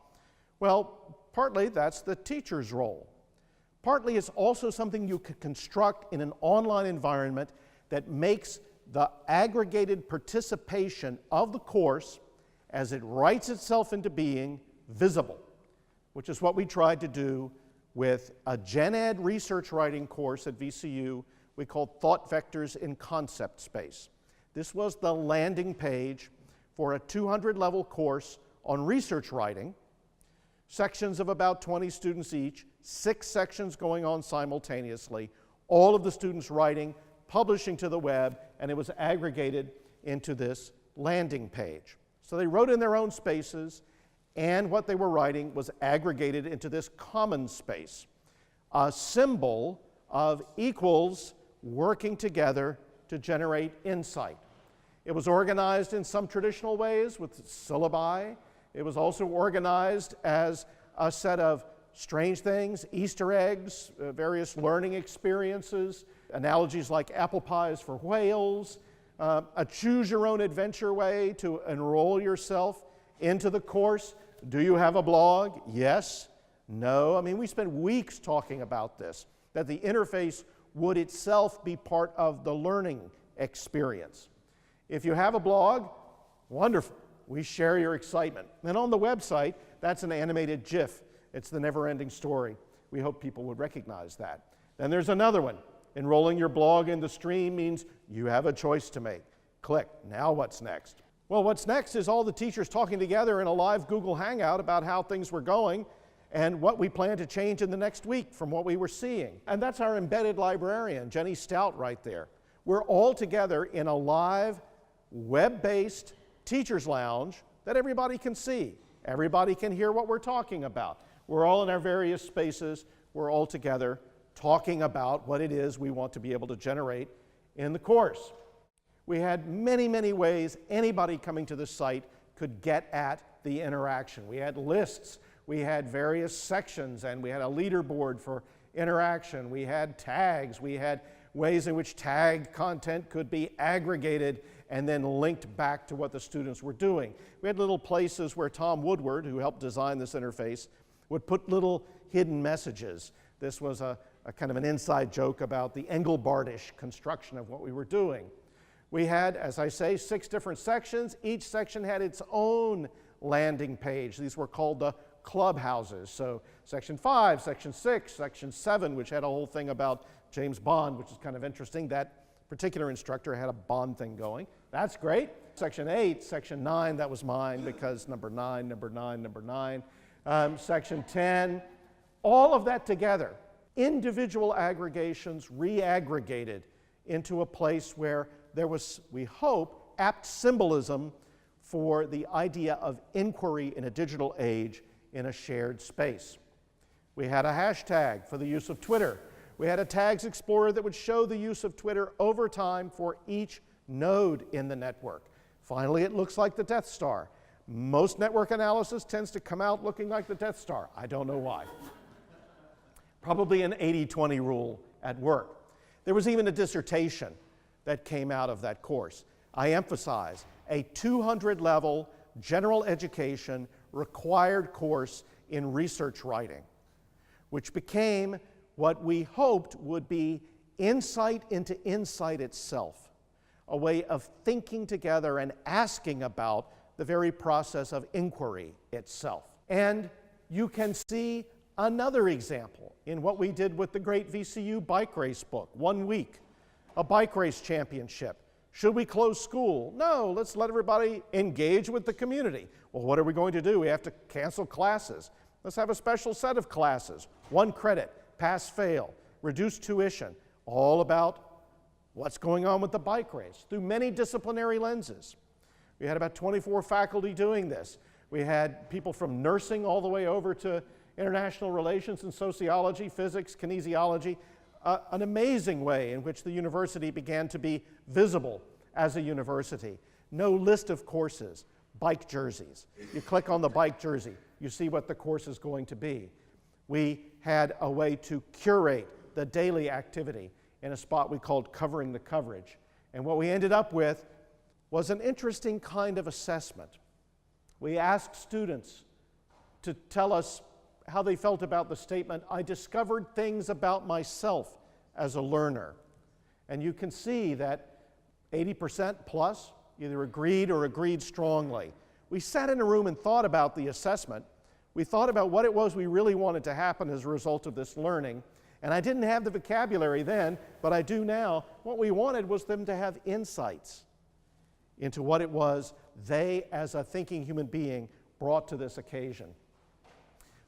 Well, partly that's the teacher's role. Partly it's also something you could construct in an online environment that makes the aggregated participation of the course as it writes itself into being visible, which is what we tried to do with a Gen Ed research writing course at VCU we called Thought Vectors in Concept Space. This was the landing page for a 200-level course on research writing, sections of about 20 students each, 6 sections going on simultaneously, all of the students writing, publishing to the web, and it was aggregated into this landing page. So they wrote in their own spaces, and what they were writing was aggregated into this common space, a symbol of equals working together to generate insight. It was organized in some traditional ways with syllabi. It was also organized as a set of strange things, Easter eggs, various learning experiences, analogies like apple pies for whales, a choose-your-own-adventure way to enroll yourself into the course. Do you have a blog? Yes. No. I mean, we spent weeks talking about this, that the interface would itself be part of the learning experience. If you have a blog, wonderful. We share your excitement. And on the website, that's an animated GIF. It's the never-ending story. We hope people would recognize that. Then there's another one. Enrolling your blog in the stream means you have a choice to make. Click. Now what's next? Well, what's next is all the teachers talking together in a live Google Hangout about how things were going and what we plan to change in the next week from what we were seeing. And that's our embedded librarian, Jenny Stout, right there. We're all together in a live, web-based teacher's lounge that everybody can see. Everybody can hear what we're talking about. We're all in our various spaces. We're all together talking about what it is we want to be able to generate in the course. We had many, many ways anybody coming to the site could get at the interaction. We had lists, we had various sections, and we had a leaderboard for interaction. We had tags, we had ways in which tagged content could be aggregated and then linked back to what the students were doing. We had little places where Tom Woodward, who helped design this interface, would put little hidden messages. This was a kind of an inside joke about the Engelbartish construction of what we were doing. We had, as I say, 6 different sections. Each section had its own landing page. These were called the clubhouses. So section 5, section 6, section 7, which had a whole thing about James Bond, which is kind of interesting. That particular instructor had a Bond thing going. That's great. Section 8, section 9, that was mine because number 9, number 9, number 9. Section 10, all of that together. Individual aggregations re-aggregated into a place where there was, we hope, apt symbolism for the idea of inquiry in a digital age in a shared space. We had a hashtag for the use of Twitter. We had a Tags Explorer that would show the use of Twitter over time for each node in the network. Finally, it looks like the Death Star. Most network analysis tends to come out looking like the Death Star. I don't know why. Probably an 80-20 rule at work. There was even a dissertation that came out of that course. I emphasize a 200-level general education required course in research writing, which became what we hoped would be insight into insight itself, a way of thinking together and asking about the very process of inquiry itself. And you can see another example in what we did with the great VCU bike race book, 1 week, a bike race championship. Should we close school? No, let's let everybody engage with the community. Well, what are we going to do? We have to cancel classes. Let's have a special set of classes, 1 credit, pass-fail, reduced tuition, all about what's going on with the bike race through many disciplinary lenses. We had about 24 faculty doing this. We had people from nursing all the way over to international relations and sociology, physics, kinesiology, an amazing way in which the university began to be visible as a university. No list of courses, bike jerseys. You click on the bike jersey, you see what the course is going to be. We had a way to curate the daily activity in a spot we called Covering the Coverage. And what we ended up with was an interesting kind of assessment. We asked students to tell us how they felt about the statement, "I discovered things about myself as a learner." And you can see that 80% plus either agreed or agreed strongly. We sat in a room and thought about the assessment. We thought about what it was we really wanted to happen as a result of this learning. And I didn't have the vocabulary then, but I do now. What we wanted was them to have insights into what it was they, as a thinking human being, brought to this occasion.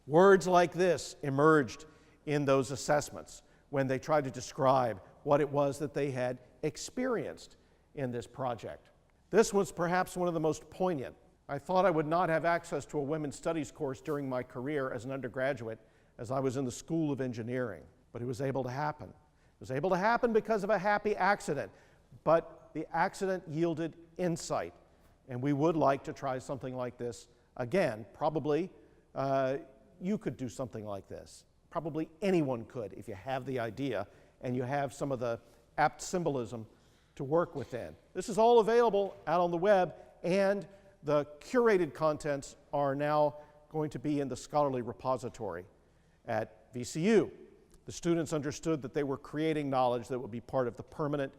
Words like this emerged in those assessments when they tried to describe what it was that they had experienced in this project. This was perhaps one of the most poignant. I thought I would not have access to a women's studies course during my career as an undergraduate as I was in the School of Engineering, but it was able to happen. It was able to happen because of a happy accident, but the accident yielded insight, and we would like to try something like this again. Probably you could do something like this. Probably anyone could if you have the idea and you have some of the apt symbolism to work within. This is all available out on the web, and the curated contents are now going to be in the scholarly repository at VCU. The students understood that they were creating knowledge that would be part of the permanent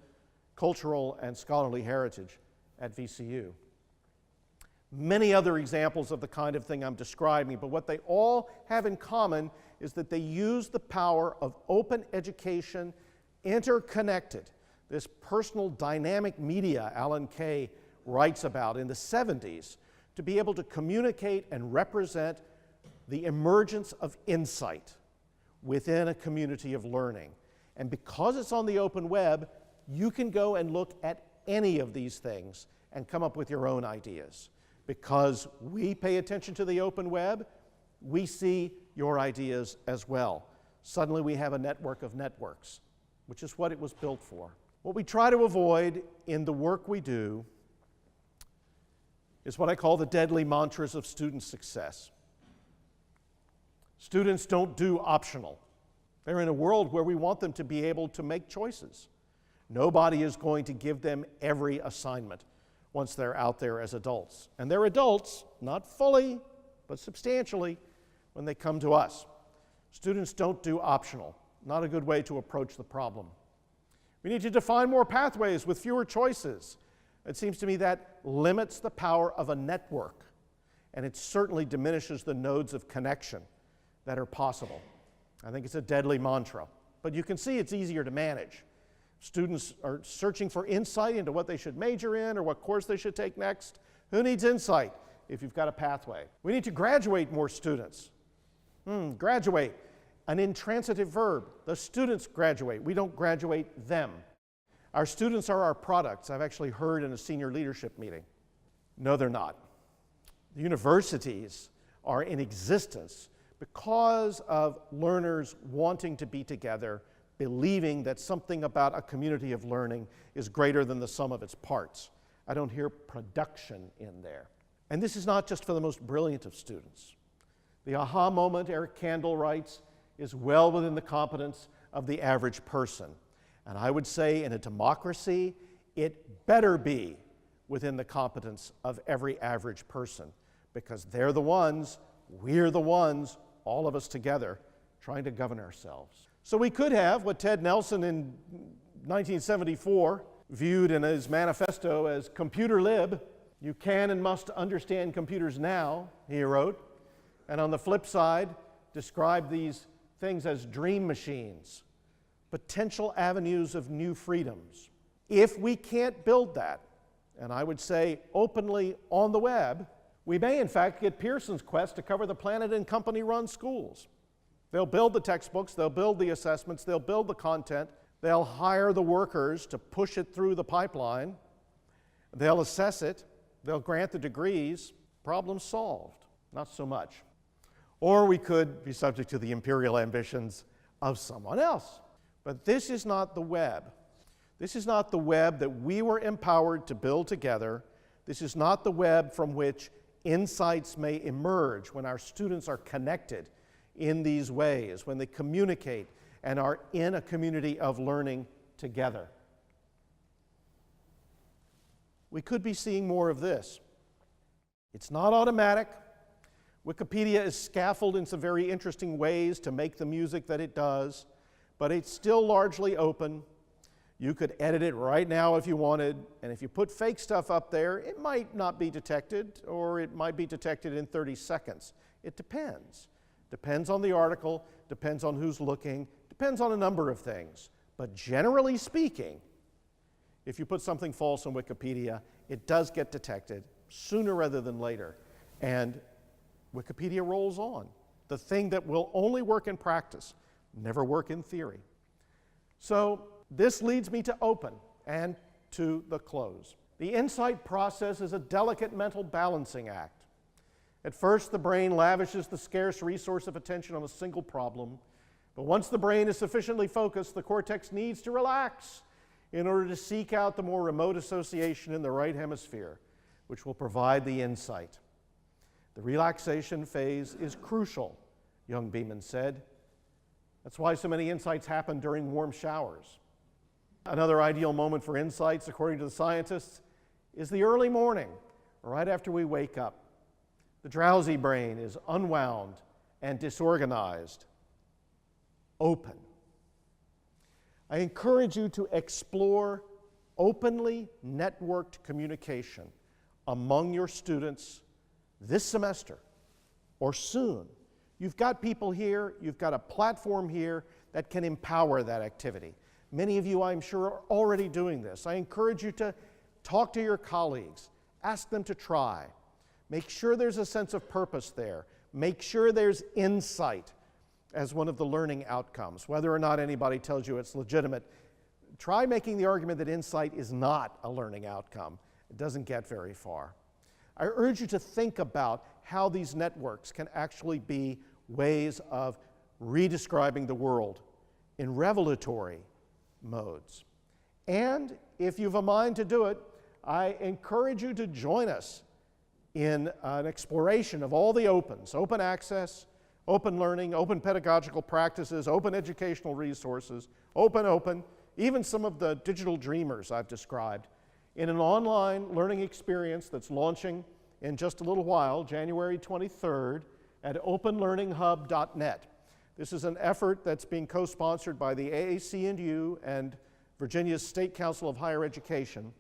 cultural and scholarly heritage at VCU. many other examples of the kind of thing I'm describing, but what they all have in common is that they use the power of open education, interconnected, this personal dynamic media Alan Kay writes about in the 70s, to be able to communicate and represent the emergence of insight within a community of learning. And because it's on the open web, you can go and look at any of these things and come up with your own ideas. Because we pay attention to the open web, we see your ideas as well. Suddenly we have a network of networks, which is what it was built for. What we try to avoid in the work we do is what I call the deadly mantras of student success. Students don't do optional. They're in a world where we want them to be able to make choices. Nobody is going to give them every assignment once they're out there as adults. And they're adults, not fully, but substantially, when they come to us. Students don't do optional. Not a good way to approach the problem. We need to define more pathways with fewer choices. It seems to me that limits the power of a network, and it certainly diminishes the nodes of connection that are possible. I think it's a deadly mantra, but you can see it's easier to manage. Students are searching for insight into what they should major in or what course they should take next. Who needs insight if you've got a pathway? We need to graduate more students. Graduate, an intransitive verb. The students graduate. We don't graduate them. Our students are our products. I've actually heard in a senior leadership meeting. No, they're not. The universities are in existence because of learners wanting to be together, believing that something about a community of learning is greater than the sum of its parts. I don't hear production in there. And this is not just for the most brilliant of students. The aha moment, Eric Kandel writes, is well within the competence of the average person. And I would say in a democracy, it better be within the competence of every average person, because they're the ones, we're the ones, all of us together, trying to govern ourselves. So we could have what Ted Nelson in 1974 viewed in his manifesto as computer lib. You can and must understand computers now, he wrote. And on the flip side, described these things as dream machines, potential avenues of new freedoms. If we can't build that, and I would say openly on the web, we may in fact get Pearson's quest to cover the planet in company-run schools. They'll build the textbooks, they'll build the assessments, they'll build the content, they'll hire the workers to push it through the pipeline, they'll assess it, they'll grant the degrees, problem solved. Not so much. Or we could be subject to the imperial ambitions of someone else. But this is not the web. This is not the web that we were empowered to build together. This is not the web from which insights may emerge when our students are connected in these ways, when they communicate and are in a community of learning together. We could be seeing more of this. It's not automatic. Wikipedia is scaffolded in some very interesting ways to make the music that it does, but it's still largely open. You could edit it right now if you wanted, and if you put fake stuff up there, it might not be detected, or it might be detected in 30 seconds. It depends. Depends on the article, depends on who's looking, depends on a number of things. But generally speaking, if you put something false on Wikipedia, it does get detected sooner rather than later. And Wikipedia rolls on. The thing that will only work in practice, never work in theory. So this leads me to open and to the close. The insight process is a delicate mental balancing act. At first, the brain lavishes the scarce resource of attention on a single problem, but once the brain is sufficiently focused, the cortex needs to relax in order to seek out the more remote association in the right hemisphere, which will provide the insight. The relaxation phase is crucial, young Beeman said. That's why so many insights happen during warm showers. Another ideal moment for insights, according to the scientists, is the early morning, right after we wake up. The drowsy brain is unwound and disorganized. Open. I encourage you to explore openly networked communication, among your students this semester or soon. You've got people here, you've got a platform here that can empower that activity. Many of you, I'm sure, are already doing this. I encourage you to talk to your colleagues, ask them to try. Make sure there's a sense of purpose there. Make sure there's insight as one of the learning outcomes. Whether or not anybody tells you it's legitimate, try making the argument that insight is not a learning outcome. It doesn't get very far. I urge you to think about how these networks can actually be ways of redescribing the world in revelatory modes. And if you've a mind to do it, I encourage you to join us in an exploration of all the opens: open access, open learning, open pedagogical practices, open educational resources, open, even some of the digital dreamers I've described, in an online learning experience that's launching in just a little while, January 23rd, at openlearninghub.net. This is an effort that's being co-sponsored by the AAC&U and Virginia's State Council of Higher Education.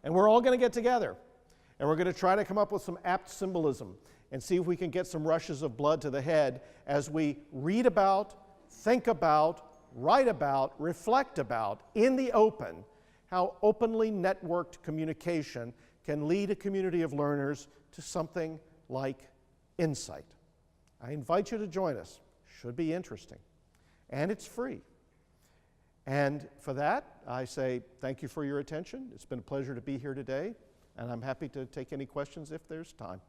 And we're all going to get together, and we're going to try to come up with some apt symbolism and see if we can get some rushes of blood to the head as we read about, think about, write about, reflect about, in the open, how openly networked communication can lead a community of learners to something like insight. I invite you to join us. Should be interesting. And it's free. And for that, I say thank you for your attention. It's been a pleasure to be here today, and I'm happy to take any questions if there's time.